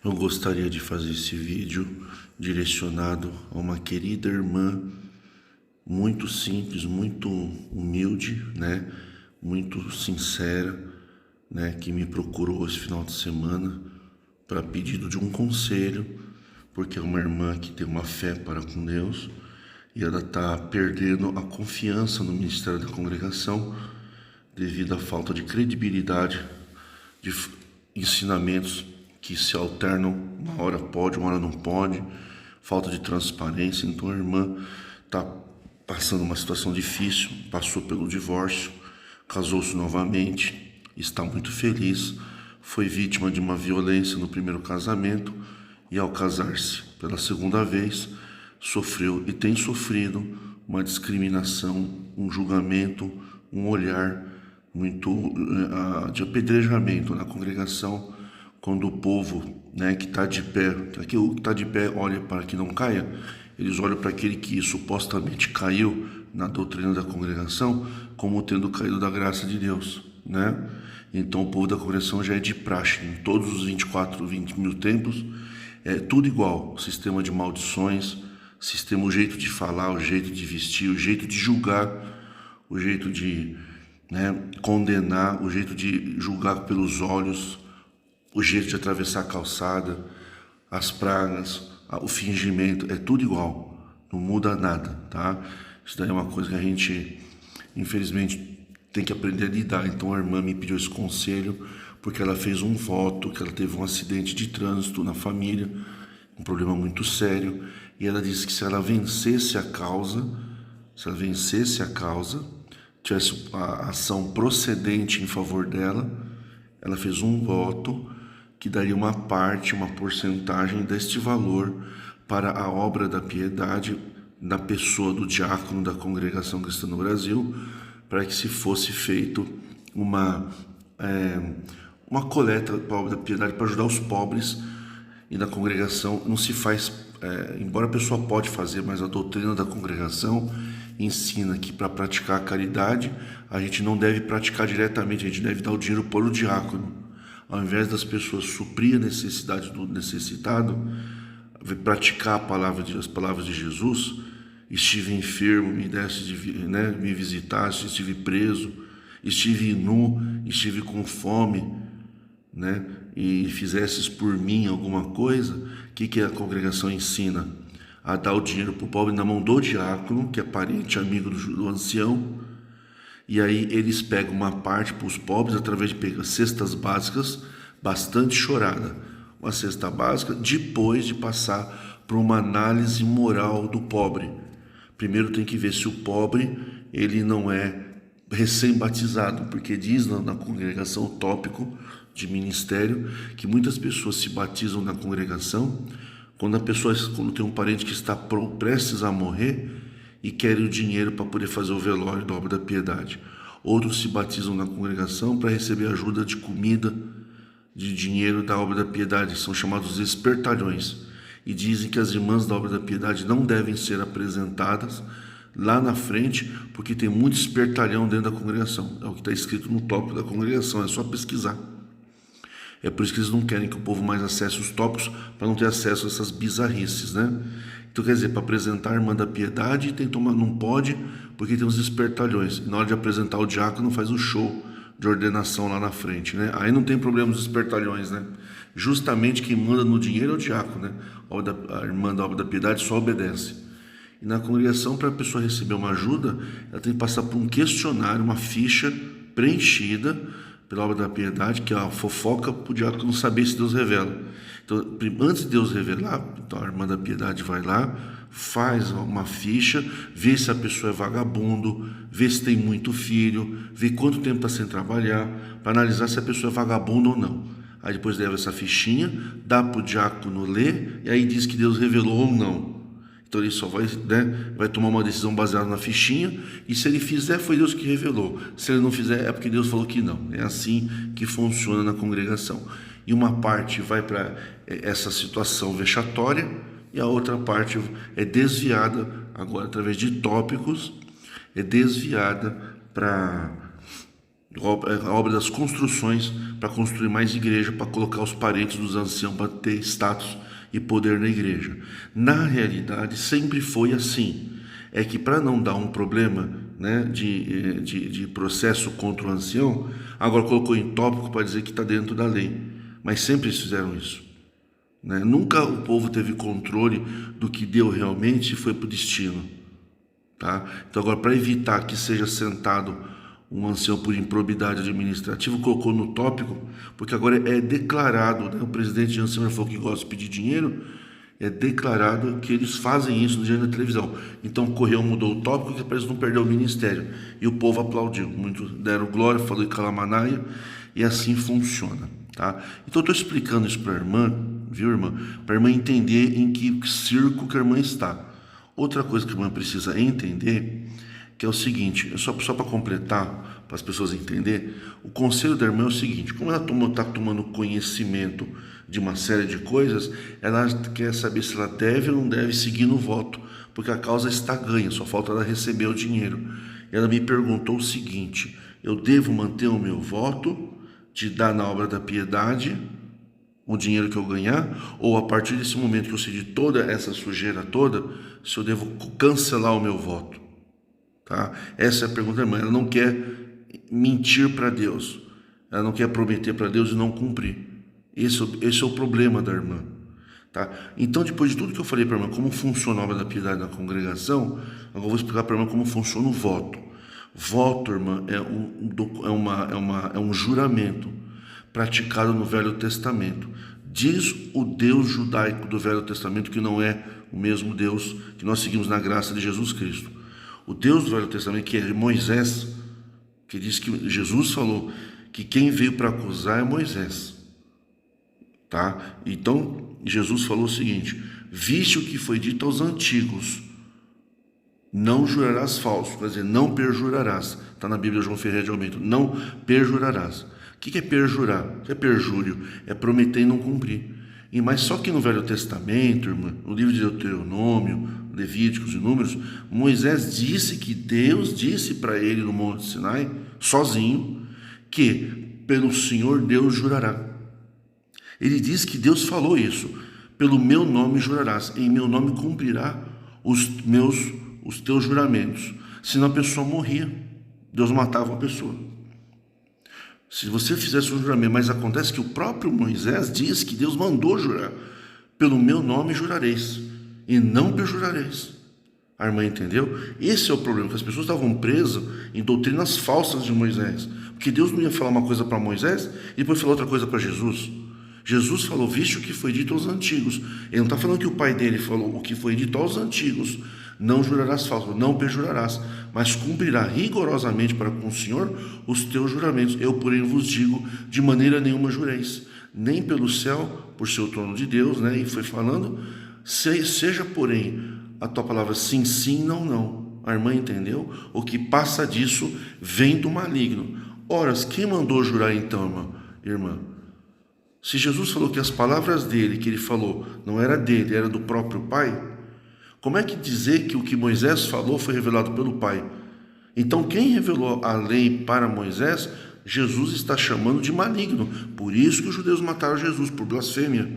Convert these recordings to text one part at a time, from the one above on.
Eu gostaria de fazer esse vídeo direcionado a uma querida irmã muito simples, muito humilde, né? Muito sincera, né? Que me procurou esse final de semana para pedido de um conselho, porque é uma irmã que tem uma fé para com Deus e ela está perdendo a confiança no ministério da congregação devido à falta de credibilidade de ensinamentos que se alternam, uma hora pode, uma hora não pode, falta de transparência. Então a irmã está passando uma situação difícil, passou pelo divórcio, casou-se novamente, está muito feliz, foi vítima de uma violência no primeiro casamento e ao casar-se pela segunda vez, sofreu e tem sofrido uma discriminação, um julgamento, um olhar muito de apedrejamento na congregação, quando o povo, né, que está de pé, aquele que está de pé olha para que não caia, eles olham para aquele que supostamente caiu na doutrina da congregação como tendo caído da graça de Deus, né? Então o povo da congregação já é de praxe, em todos os 20 mil templos, é tudo igual, sistema de maldições, sistema, o jeito de falar, o jeito de vestir, o jeito de julgar, o jeito de, né, condenar, o jeito de julgar pelos olhos, o jeito de atravessar a calçada, as pragas, o fingimento, é tudo igual, não muda nada, tá? Isso daí é uma coisa que a gente, infelizmente, tem que aprender a lidar. Então a irmã me pediu esse conselho, porque ela fez um voto, que ela teve um acidente de trânsito na família, um problema muito sério, e ela disse que se ela vencesse a causa, tivesse a ação procedente em favor dela, ela fez um voto que daria uma parte, uma porcentagem deste valor para a obra da piedade na pessoa do diácono da Congregação Cristã no Brasil, para que se fosse feito uma coleta para a obra da piedade para ajudar os pobres. E na congregação não se faz, embora a pessoa pode fazer, mas a doutrina da congregação ensina que para praticar a caridade a gente não deve praticar diretamente, a gente deve dar o dinheiro para o diácono. Ao invés das pessoas suprir a necessidade do necessitado, praticar as palavras de Jesus, estive enfermo, me me visitaste, estive preso, estive nu, estive com fome, né, e fizesses por mim alguma coisa. O que a congregação ensina? A dar o dinheiro para o pobre na mão do diácono, que é parente, amigo do ancião, e aí eles pegam uma parte para os pobres através de pegar cestas básicas, bastante chorada, uma cesta básica, depois de passar por uma análise moral do pobre. Primeiro tem que ver se o pobre ele não é recém-batizado, porque diz na congregação o tópico de ministério que muitas pessoas se batizam na congregação quando tem um parente que está prestes a morrer e querem o dinheiro para poder fazer o velório da obra da piedade. Outros se batizam na congregação para receber ajuda de comida, de dinheiro da obra da piedade, são chamados espertalhões, e dizem que as irmãs da obra da piedade não devem ser apresentadas lá na frente, porque tem muito espertalhão dentro da congregação. É o que está escrito no tópico da congregação, é só pesquisar. É por isso que eles não querem que o povo mais acesse os tópicos, para não ter acesso a essas bizarrices, né? Então, quer dizer, para apresentar a irmã da piedade, não pode, porque tem uns espertalhões. E na hora de apresentar o diácono, faz o show de ordenação lá na frente, né? Aí não tem problema dos espertalhões, né? Justamente quem manda no dinheiro é o diácono, né? A irmã da obra da piedade só obedece. E na congregação, para a pessoa receber uma ajuda, ela tem que passar por um questionário, uma ficha preenchida pela obra da piedade, que é a fofoca para o diácono saber se Deus revela. Então, antes de Deus revelar, então a irmã da piedade vai lá, faz uma ficha, vê se a pessoa é vagabundo, vê se tem muito filho, vê quanto tempo está sem trabalhar, para analisar se a pessoa é vagabundo ou não. Aí depois leva essa fichinha, dá para o diácono ler, e aí diz que Deus revelou ou não. Então ele só vai, né, vai tomar uma decisão baseada na fichinha, e se ele fizer, foi Deus que revelou. Se ele não fizer, é porque Deus falou que não. É assim que funciona na congregação. E uma parte vai para essa situação vexatória, e a outra parte é desviada, agora através de tópicos, é desviada para a obra das construções, para construir mais igreja, para colocar os parentes dos anciãos, para ter status e poder na igreja. Na realidade, sempre foi assim. É que para não dar um problema, né, de processo contra o ancião, agora colocou em tópico para dizer que está dentro da lei. Mas sempre eles fizeram isso. Né? Nunca o povo teve controle do que deu realmente e foi para o destino. Tá? Então agora, para evitar que seja sentado um ancião por improbidade administrativa, colocou no tópico, porque agora é declarado, né? O presidente de ancião já falou que gosta de pedir dinheiro, é declarado que eles fazem isso no dia da televisão. Então correu, mudou o tópico para eles não perder o ministério. E o povo aplaudiu, muitos deram glória, falou em calamanaia, e assim funciona. Tá? Então eu estou explicando isso para a irmã, viu, irmã? Para a irmã entender em que circo que a irmã está. Outra coisa que a irmã precisa entender, que é o seguinte, só para completar, para as pessoas entenderem, o conselho da irmã é o seguinte: como ela está tomando conhecimento de uma série de coisas, ela quer saber se ela deve ou não deve seguir no voto, porque a causa está ganha, só falta ela receber o dinheiro. Ela me perguntou o seguinte: eu devo manter o meu voto de dar na obra da piedade o dinheiro que eu ganhar, ou a partir desse momento que eu sei de toda essa sujeira toda, se eu devo cancelar o meu voto? Tá? Essa é a pergunta da irmã. Ela não quer mentir para Deus, ela não quer prometer para Deus e não cumprir. Esse é o problema da irmã. Tá? Então, depois de tudo que eu falei para a irmã, como funciona a obra da piedade na congregação, agora eu vou explicar para a irmã como funciona o voto. Voto, irmã, é um juramento praticado no Velho Testamento. Diz o Deus judaico do Velho Testamento, que não é o mesmo Deus que nós seguimos na graça de Jesus Cristo. O Deus do Velho Testamento, que é Moisés, que diz que Jesus falou que quem veio para acusar é Moisés. Tá? Então, Jesus falou o seguinte: viste o que foi dito aos antigos, não jurarás falso, quer dizer, não perjurarás. Está na Bíblia João Ferreira de Almeida, não perjurarás. O que é perjurar? O que é perjúrio? É prometer e não cumprir. Mas só que no Velho Testamento, irmã, no livro de Deuteronômio, Levíticos e Números, Moisés disse que Deus disse para ele no Monte Sinai, sozinho, que pelo Senhor Deus jurará. Ele diz que Deus falou isso: pelo meu nome jurarás, em meu nome cumprirá os teus juramentos. Senão a pessoa morria, Deus matava a pessoa. Se você fizesse um juramento, mas acontece que o próprio Moisés diz que Deus mandou jurar: pelo meu nome jurareis, e não perjurareis. A irmã entendeu? Esse é o problema, que as pessoas estavam presas em doutrinas falsas de Moisés, porque Deus não ia falar uma coisa para Moisés e depois falar outra coisa para Jesus. Jesus falou: viste o que foi dito aos antigos. Ele não está falando que o pai dele falou o que foi dito aos antigos: não jurarás falso, não perjurarás, mas cumprirá rigorosamente para com o Senhor os teus juramentos. Eu, porém, vos digo, de maneira nenhuma jureis, nem pelo céu, por ser o trono de Deus, né? E foi falando, seja, porém, a tua palavra sim, sim, não, não. A irmã entendeu? O que passa disso vem do maligno. Ora, quem mandou jurar então, irmã? Se Jesus falou que as palavras dele, que ele falou, não era dele, era do próprio Pai, como é que dizer que o que Moisés falou foi revelado pelo Pai? Então, quem revelou a lei para Moisés, Jesus está chamando de maligno. Por isso que os judeus mataram Jesus, por blasfêmia.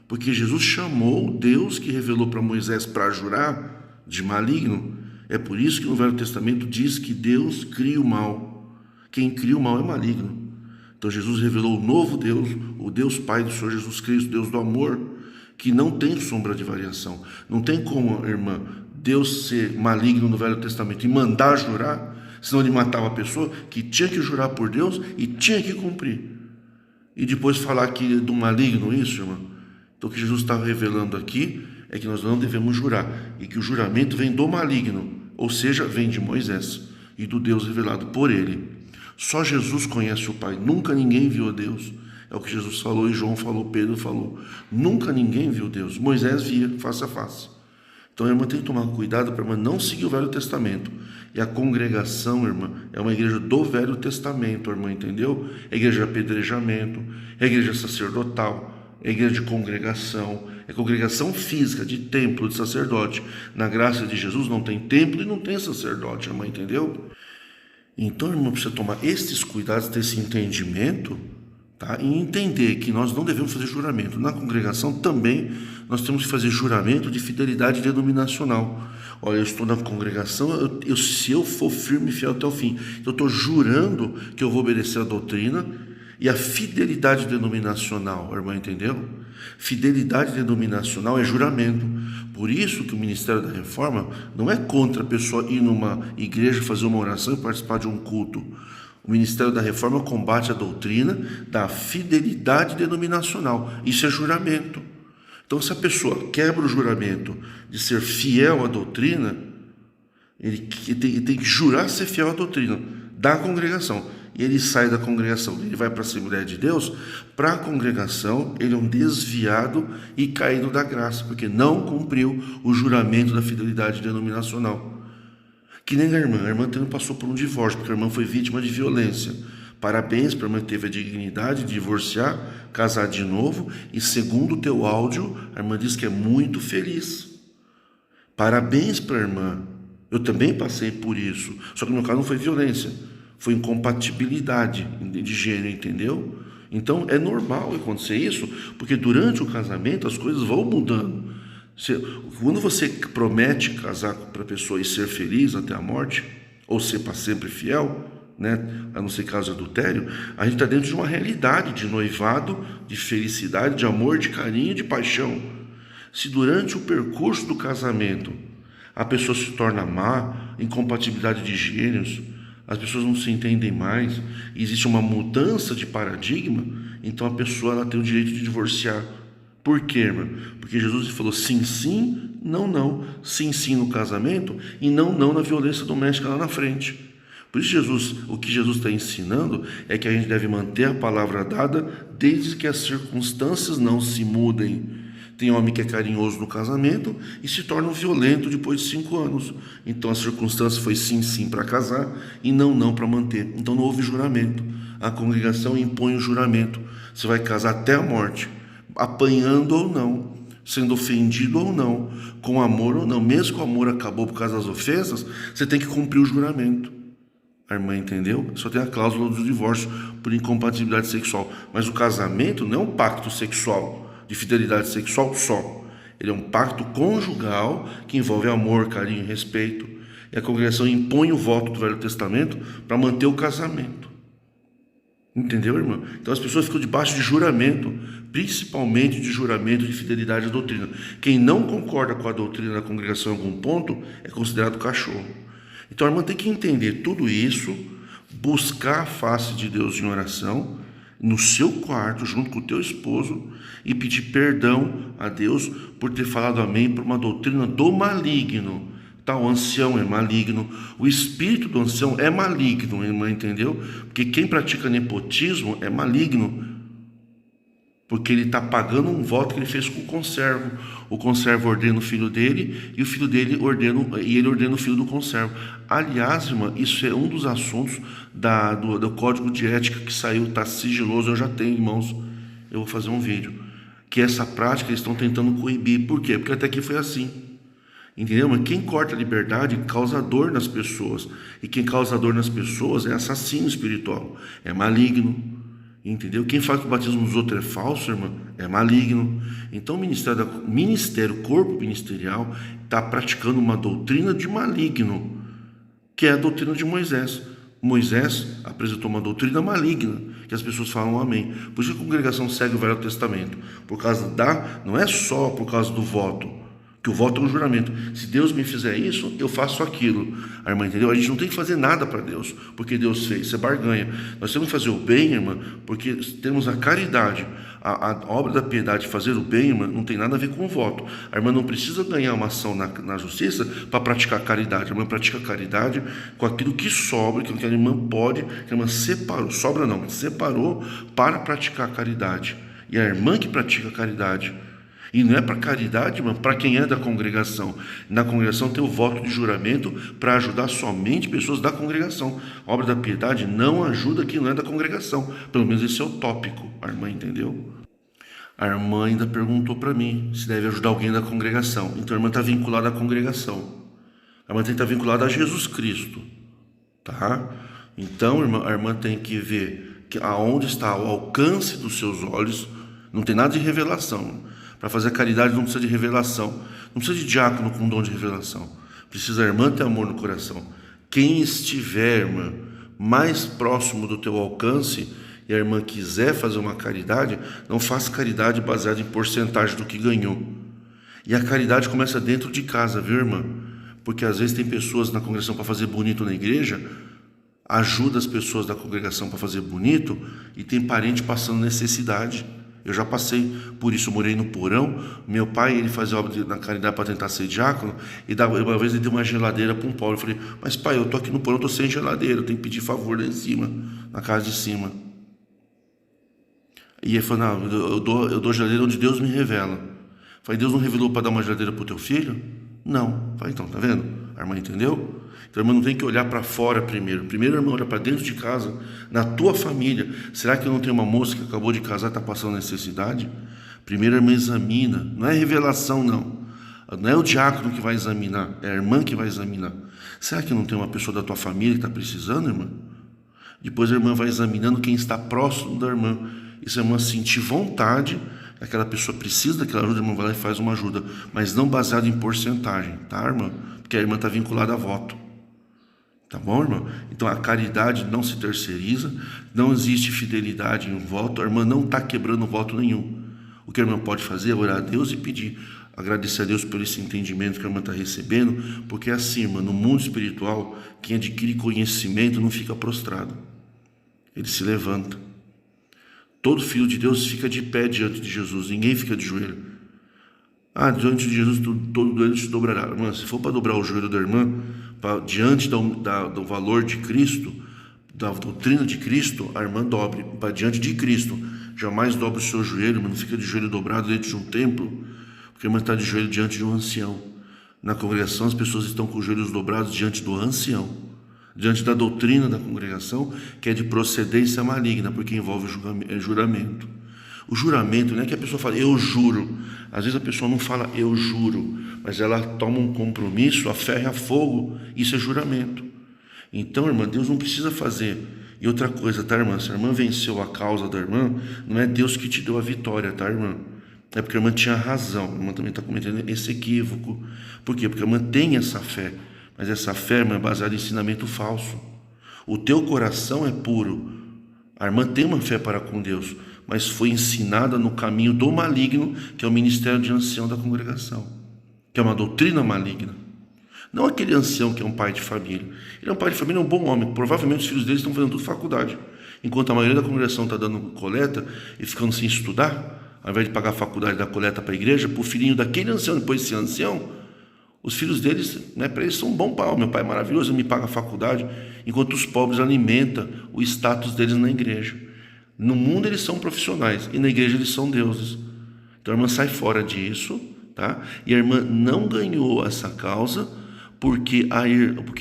Porque Jesus chamou Deus que revelou para Moisés para jurar de maligno. É por isso que no Velho Testamento diz que Deus cria o mal. Quem cria o mal é maligno. Então Jesus revelou o novo Deus, o Deus Pai do Senhor Jesus Cristo, Deus do amor, que não tem sombra de variação. Não tem como, irmã, Deus ser maligno no Velho Testamento e mandar jurar, senão ele matava a pessoa, que tinha que jurar por Deus e tinha que cumprir. E depois falar que é do maligno isso, irmã. Então o que Jesus está revelando aqui é que nós não devemos jurar, e que o juramento vem do maligno, ou seja, vem de Moisés e do Deus revelado por ele. Só Jesus conhece o Pai, nunca ninguém viu a Deus. É o que Jesus falou e João falou, Pedro falou. Nunca ninguém viu Deus. Moisés via face a face. Então a irmã tem que tomar cuidado para a irmã não seguir o Velho Testamento. E a congregação, irmã, é uma igreja do Velho Testamento, irmã, entendeu? É igreja de apedrejamento, é igreja sacerdotal, é igreja de congregação, é congregação física, de templo, de sacerdote. Na graça de Jesus não tem templo e não tem sacerdote, irmã, entendeu? Então, irmão, precisa tomar esses cuidados, ter esse entendimento, tá? E entender que nós não devemos fazer juramento. Na congregação também nós temos que fazer juramento de fidelidade denominacional. Olha, eu estou na congregação, se eu for firme e fiel até o fim, eu estou jurando que eu vou obedecer a doutrina e a fidelidade denominacional, irmão, entendeu? Fidelidade denominacional é juramento. Por isso que o Ministério da Reforma não é contra a pessoa ir numa igreja, fazer uma oração e participar de um culto. O Ministério da Reforma combate a doutrina da fidelidade denominacional. Isso é juramento. Então, se a pessoa quebra o juramento de ser fiel à doutrina, ele tem que jurar ser fiel à doutrina da congregação. E ele sai da congregação, ele vai para a Assembleia de Deus, para a congregação, ele é um desviado e caído da graça, porque não cumpriu o juramento da fidelidade denominacional. Que nem a irmã também passou por um divórcio, porque a irmã foi vítima de violência. Parabéns para a irmã que teve a dignidade de divorciar, casar de novo, e segundo o teu áudio, a irmã diz que é muito feliz. Parabéns para a irmã. Eu também passei por isso, só que no meu caso não foi violência, foi incompatibilidade de gênero, entendeu? Então é normal acontecer isso, porque durante o casamento as coisas vão mudando. Quando você promete casar para a pessoa e ser feliz até a morte, ou ser para sempre fiel, né, a não ser caso de adultério, a gente está dentro de uma realidade de noivado, de felicidade, de amor, de carinho, de paixão. Se durante o percurso do casamento a pessoa se torna má, incompatibilidade de gêneros, as pessoas não se entendem mais, existe uma mudança de paradigma, então a pessoa ela tem o direito de divorciar. Por quê, irmão? Porque Jesus falou sim, sim, não, não. Sim, sim no casamento e não, não na violência doméstica lá na frente. Por isso o que Jesus está ensinando é que a gente deve manter a palavra dada desde que as circunstâncias não se mudem. Tem homem que é carinhoso no casamento e se torna violento depois de 5 anos. Então a circunstância foi sim, sim para casar e não, não para manter. Então não houve juramento. A congregação impõe o juramento. Você vai casar até a morte, apanhando ou não, sendo ofendido ou não, com amor ou não. Mesmo que o amor acabou por causa das ofensas, você tem que cumprir o juramento. A irmã entendeu? Só tem a cláusula do divórcio por incompatibilidade sexual. Mas o casamento não é um pacto sexual, de fidelidade sexual só. Ele é um pacto conjugal que envolve amor, carinho e respeito. E a congregação impõe o voto do Velho Testamento para manter o casamento. Entendeu, irmã? Então as pessoas ficam debaixo de juramento, principalmente de juramento de fidelidade à doutrina. Quem não concorda com a doutrina da congregação em algum ponto é considerado cachorro. Então a irmã tem que entender tudo isso, buscar a face de Deus em oração, no seu quarto, junto com o teu esposo, e pedir perdão a Deus por ter falado amém por uma doutrina do maligno. Tá, o ancião é maligno, o espírito do ancião é maligno, irmã, entendeu? Porque quem pratica nepotismo é maligno, porque ele está pagando um voto que ele fez com o conservo. O conservo ordena o filho dele e o filho dele ordena o filho do conservo. Aliás, irmã, isso é um dos assuntos do código de ética que saiu, está sigiloso, eu já tenho em mãos, eu vou fazer um vídeo. Que essa prática eles estão tentando coibir. Por quê? Porque até aqui foi assim. Entendeu? Mas quem corta a liberdade causa dor nas pessoas. E quem causa dor nas pessoas é assassino espiritual, é maligno. Entendeu? Quem fala que o batismo dos outros é falso, irmã, é maligno. Então o corpo ministerial está praticando uma doutrina de maligno, que é a doutrina de Moisés. Moisés apresentou uma doutrina maligna, que as pessoas falam amém. Por isso que a congregação segue o Velho Testamento. Não é só por causa do voto, que o voto é um juramento. Se Deus me fizer isso, eu faço aquilo. A irmã entendeu? A gente não tem que fazer nada para Deus, porque Deus fez, isso é barganha. Nós temos que fazer o bem, irmã, porque temos a caridade. A obra da piedade, fazer o bem, irmã, não tem nada a ver com o voto. A irmã não precisa ganhar uma ação na justiça para praticar a caridade. A irmã pratica a caridade com aquilo que sobra, que a irmã pode, que a irmã separou para praticar a caridade. E a irmã que pratica a caridade. E não é para caridade, irmão, para quem é da congregação. Na congregação tem o voto de juramento para ajudar somente pessoas da congregação. A obra da piedade não ajuda quem não é da congregação. Pelo menos esse é o tópico. A irmã entendeu? A irmã ainda perguntou para mim se deve ajudar alguém da congregação. Então a irmã está vinculada à congregação. A irmã tem que estar vinculada a Jesus Cristo. Tá? Então a irmã tem que ver que aonde está o alcance dos seus olhos. Não tem nada de revelação. Para fazer a caridade não precisa de revelação. Não precisa de diácono com dom de revelação. Precisa a irmã ter amor no coração. Quem estiver, irmã, mais próximo do teu alcance e a irmã quiser fazer uma caridade, não faça caridade baseada em porcentagem do que ganhou. E a caridade começa dentro de casa, viu, irmã? Porque às vezes tem pessoas na congregação para fazer bonito na igreja, ajuda as pessoas da congregação para fazer bonito e tem parente passando necessidade. Eu já passei por isso, eu morei no porão. Meu pai, ele fazia obra na caridade para tentar ser diácono, e uma vez ele deu uma geladeira para um pobre. Eu falei, mas pai, eu tô aqui no porão, tô sem geladeira, eu tenho que pedir favor lá em cima, na casa de cima. E ele falou, não, eu dou geladeira onde Deus me revela. Eu falei, Deus não revelou para dar uma geladeira para o teu filho? Não. Eu falei, então, tá vendo? A irmã entendeu? Então a irmã não tem que olhar para fora primeiro. Primeiro a irmã olha para dentro de casa, na tua família. Será que eu não tenho uma moça que acabou de casar e está passando necessidade? Primeiro a irmã examina. Não é revelação, não. Não é o diácono que vai examinar, é a irmã que vai examinar. Será que não tem uma pessoa da tua família que está precisando, irmã? Depois a irmã vai examinando quem está próximo da irmã. E se a irmã sentir vontade, aquela pessoa precisa daquela ajuda, a irmã vai lá e faz uma ajuda. Mas não baseado em porcentagem, tá, irmã? Porque a irmã está vinculada a voto. Tá bom, irmão? Então a caridade não se terceiriza, não existe fidelidade em um voto, a irmã não está quebrando voto nenhum. O que a irmã pode fazer é orar a Deus e pedir, agradecer a Deus por esse entendimento que a irmã está recebendo, porque é assim, irmã, no mundo espiritual, quem adquire conhecimento não fica prostrado, ele se levanta. Todo filho de Deus fica de pé diante de Jesus, ninguém fica de joelho. Diante de Jesus todo joelho se dobrará. Irmã, se for para dobrar o joelho da irmã, diante do valor de Cristo, da doutrina de Cristo, a irmã dobre para diante de Cristo. Jamais dobre o seu joelho, mas não fica de joelho dobrado dentro de um templo, porque a irmã está de joelho diante de um ancião. Na congregação as pessoas estão com os joelhos dobrados diante do ancião, diante da doutrina da congregação, que é de procedência maligna, porque envolve juramento. O juramento não é que a pessoa fala, eu juro. Às vezes a pessoa não fala, eu juro, mas ela toma um compromisso, a ferro e a fogo, isso é juramento. Então, irmã, Deus não precisa fazer. E outra coisa, tá, irmã? Se a irmã venceu a causa da irmã, não é Deus que te deu a vitória, tá, irmã? É porque a irmã tinha razão. A irmã também está cometendo esse equívoco. Por quê? Porque a irmã tem essa fé, mas essa fé, irmã, é baseada em ensinamento falso. O teu coração é puro. A irmã tem uma fé para com Deus, mas foi ensinada no caminho do maligno, que é o ministério de ancião da congregação, que é uma doutrina maligna. Não aquele ancião que é um pai de família. Ele é um pai de família, é um bom homem. Provavelmente os filhos dele estão fazendo tudo faculdade. Enquanto a maioria da congregação está dando coleta e ficando sem estudar, ao invés de pagar a faculdade da coleta para a igreja, para o filhinho daquele ancião, depois desse ancião, os filhos deles, né, para eles são um bom pai. Meu pai é maravilhoso, ele me paga a faculdade, enquanto os pobres alimentam o status deles na igreja. No mundo eles são profissionais e na igreja eles são deuses. Então a irmã sai fora disso, tá? E a irmã não ganhou essa causa porque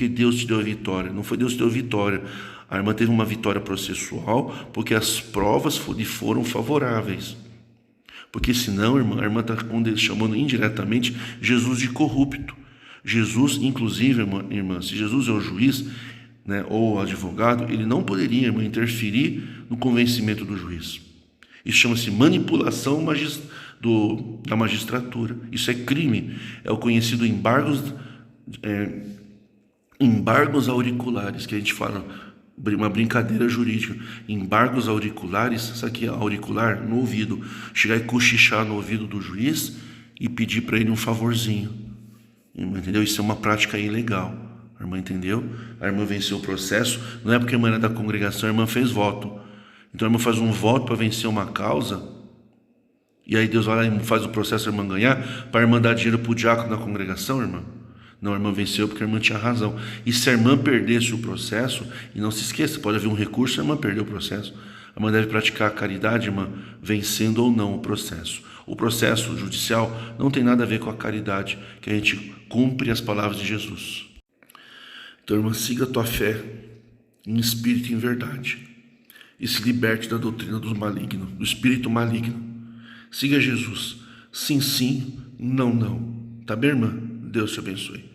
Deus te deu a vitória. Não foi Deus que te deu a vitória. A irmã teve uma vitória processual porque as provas lhe foram favoráveis. Porque senão, a irmã está chamando indiretamente Jesus de corrupto. Jesus, inclusive, irmã, se Jesus é o juiz, né, ou o advogado, ele não poderia, irmã, interferir no convencimento do juiz. Isso chama-se manipulação da magistratura. Isso é crime. É o conhecido embargos auriculares, que a gente fala, uma brincadeira jurídica. Embargos auriculares, sabe que é auricular? No ouvido. Chegar e cochichar no ouvido do juiz e pedir para ele um favorzinho. Entendeu? Isso é uma prática ilegal. A irmã entendeu? A irmã venceu o processo. Não é porque a irmã era da congregação, a irmã fez voto. Então a irmã faz um voto para vencer uma causa. E aí Deus vai lá e faz o processo a irmã ganhar, para a irmã dar dinheiro para o diácono da congregação, irmã. Não, a irmã venceu porque a irmã tinha razão. E se a irmã perdesse o processo, e não se esqueça, pode haver um recurso, a irmã perdeu o processo. A irmã deve praticar a caridade, irmã, vencendo ou não o processo. O processo judicial não tem nada a ver com a caridade, que a gente cumpre as palavras de Jesus. Então, irmã, siga a tua fé em espírito e em verdade. E se liberte da doutrina do maligno, do espírito maligno. Siga Jesus. Sim, sim, não, não. Tá bem, irmã? Deus te abençoe.